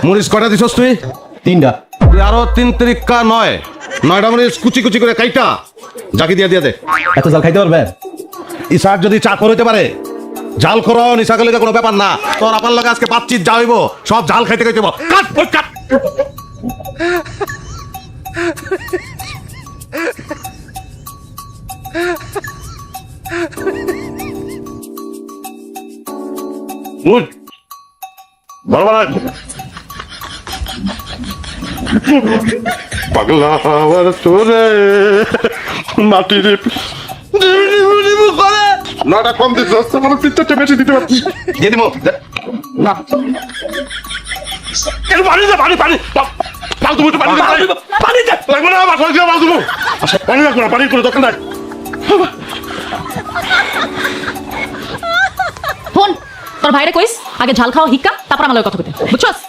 মরিচ কয়টা দিছস তুই? 3টা। তুই আরো 3 তিরিকা 9টা মরিচ কুচি কুচি করে কাইটা জাকি দিয়ে দিয়ে দে। এত জাল খাইতে পারবেন? ইসাক যদি চাকর হইতে পারে জাল করো নিশাকের লেগে কোনো ব্যাপার না। তোর আপার লগে আজকে 5 যা হইব সব জাল খাইতে খাইতে কাট ওই কাট। উঠ বড় পাগলা আমার তোরে মাটির নটা কম দিতে হচ্ছে আমার পিত্তটা বেশি দিতে পারছি দিয়ে দিব না পানি দে পানি পানি ফালতু মুখে পানি পানি দে লাগবে না আমার সঙ্গে ফালতু পানি লাগবে না পানি করে দোকান নাই ফোন তোর ভাইরে কইস আগে ঝাল খাওয়া হিক্কা তারপর আমার লগে কথা কইতে বুঝছস